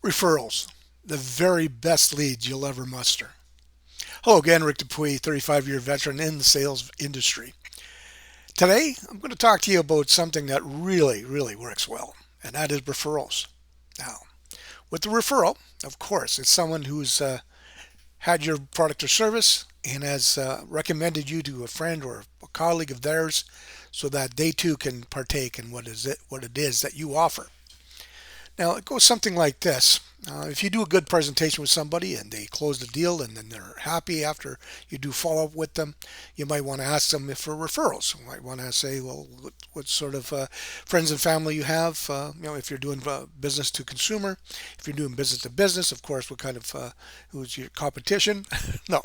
Referrals, the very best leads you'll ever muster. Hello again, Rick Dupuy, 35-year veteran in the sales industry. Today, I'm going to talk to you about something that really works well, and that is referrals. Now, with the referral, of course, it's someone who's had your product or service and has recommended you to a friend or a colleague of theirs so that they too can partake in what it is that you offer. Now, it goes something like this. If you do a good presentation with somebody and they close the deal and then they're happy after you do follow up with them, you might want to ask them if for referrals. You might want to say, well, what sort of friends and family you have. If you're doing business to consumer, if you're doing business to business, of course, what kind of who's your competition? No,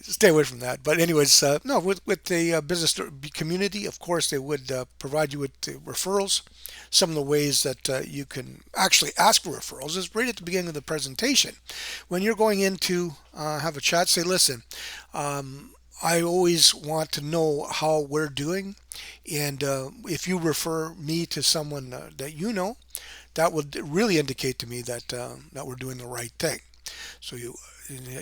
stay away from that. But anyways, no, with the business community, of course, they would provide you with referrals. Some of the ways that you can actually ask for referrals is right at the beginning of the presentation. When you're going in to have a chat, say, listen, I always want to know how we're doing. And if you refer me to someone that you know, that would really indicate to me that we're doing the right thing. So you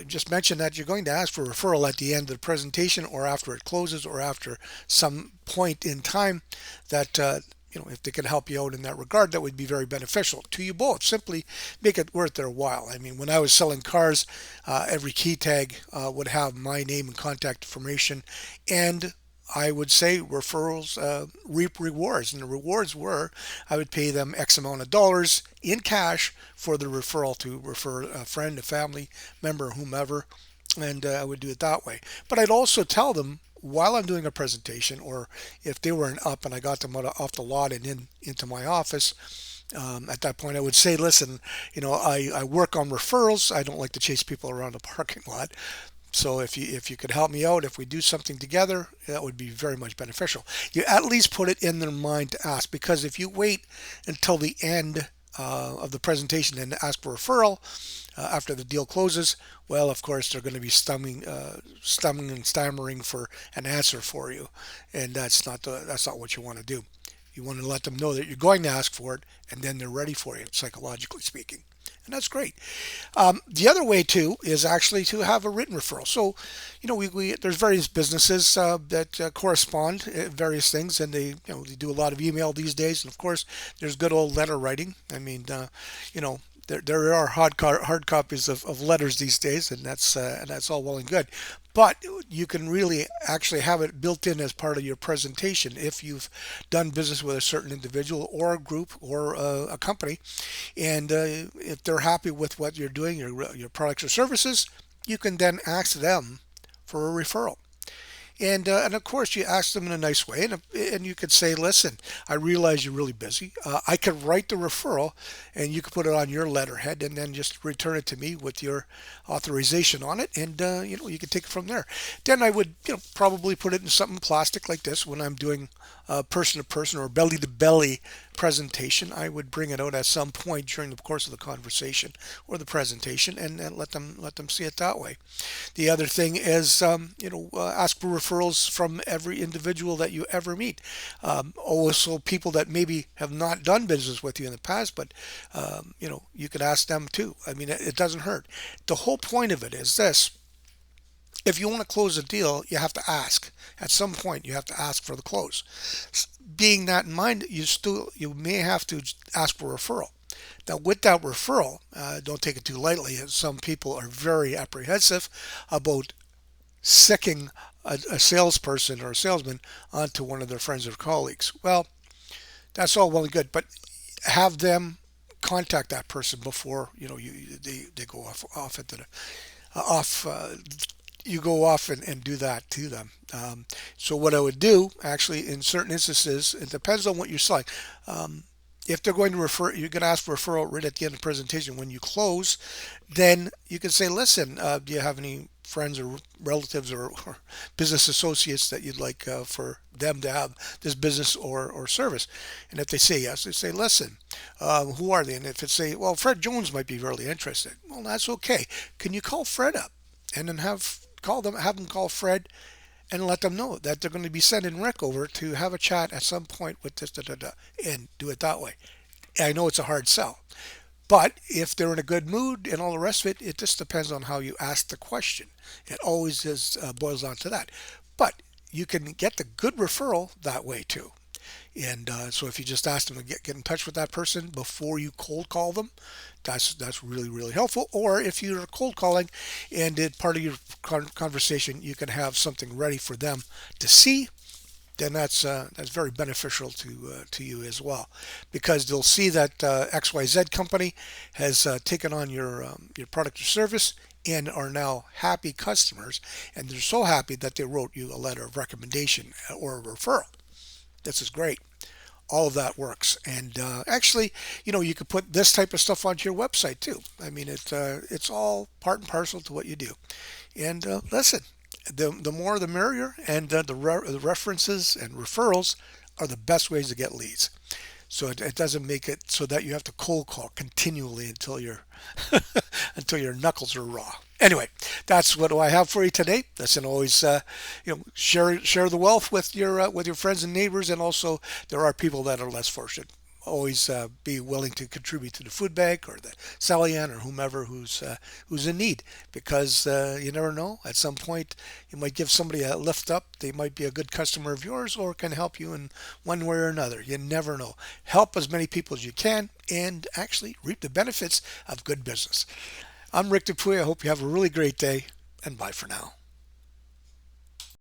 just mention that you're going to ask for a referral at the end of the presentation or after it closes or after some point in time that if they can help you out in that regard, that would be very beneficial to you both. Simply make it worth their while. I mean, when I was selling cars, every key tag would have my name and contact information, and I would say referrals reap rewards, and the rewards were I would pay them X amount of dollars in cash for the referral to refer a friend, a family member, whomever, and I would do it that way. But I'd also tell them while I'm doing a presentation, or if they weren't up and I got them off the lot and into my office, at that point I would say, listen, I work on referrals. I don't like to chase people around the parking lot. So if you could help me out, if we do something together, that would be very much beneficial. You at least put it in their mind to ask, because if you wait until the end of the presentation and ask for a referral after the deal closes, well, of course, they're going to be stumming and stammering for an answer for you, and that's not what you want to do. You want to let them know that you're going to ask for it, and then they're ready for it, psychologically speaking. And that's great. The other way too is actually to have a written referral. So, there's various businesses that correspond various things, and they do a lot of email these days. And of course, there's good old letter writing. I mean, there are hard copies of letters these days, and that's all well and good. But you can really actually have it built in as part of your presentation if you've done business with a certain individual or a group or a company, and if they're happy with what you're doing, your products or services, you can then ask them for a referral. And of course, you ask them in a nice way, and you could say, "Listen, I realize you're really busy. I could write the referral, and you could put it on your letterhead, and then just return it to me with your authorization on it, and you could take it from there." Then I would, probably put it in something plastic like this when I'm doing person to person or belly to belly presentation. I would bring it out at some point during the course of the conversation or the presentation, and let them see it that way. The other thing is, ask for referrals from every individual that you ever meet. Also, people that maybe have not done business with you in the past, but you could ask them too. I mean, it doesn't hurt. The whole point of it is this: if you want to close a deal, you have to ask. At some point, you have to ask for the close. Being that in mind, you may have to ask for a referral. Now, with that referral, don't take it too lightly. Some people are very apprehensive about sicking a salesperson or a salesman onto one of their friends or colleagues. Well, that's all well and good, but have them contact that person before they go off into the off. You go off and do that to them. So what I would do, actually, in certain instances, it depends on what you're selling. If they're going to refer, you're going to ask for referral right at the end of the presentation. When you close, then you can say, listen, do you have any friends or relatives or business associates that you'd like for them to have this business or service? And if they say yes, they say, listen, who are they? And if they say, well, Fred Jones might be really interested, well, that's okay. Can you call Fred up and then have them call Fred and let them know that they're going to be sending Rick over to have a chat at some point with this, and do it that way. I know it's a hard sell, But if they're in a good mood and all the rest of it, it just depends on how you ask the question. It always is boils down to that. But you can get the good referral that way too. And so if you just ask them to get in touch with that person before you cold call them, that's really really helpful. Or if you're cold calling and in part of your conversation you can have something ready for them to see, then that's very beneficial to you as well, because they'll see that XYZ company has taken on your product or service and are now happy customers, and they're so happy that they wrote you a letter of recommendation or a referral. This is great. All of that works, and actually, you could put this type of stuff onto your website too. I mean, it's all part and parcel to what you do. And listen, the more the merrier, and the references and referrals are the best ways to get leads. So it doesn't make it so that you have to cold call continually until your until your knuckles are raw. Anyway, that's what I have for you today. Listen, always share the wealth with your friends and neighbors, and also there are people that are less fortunate. Always be willing to contribute to the food bank or the Salian or whomever who's in need, because you never know. At some point, you might give somebody a lift up. They might be a good customer of yours or can help you in one way or another. You never know. Help as many people as you can and actually reap the benefits of good business. I'm Rick Dupuy. I hope you have a really great day, and bye for now.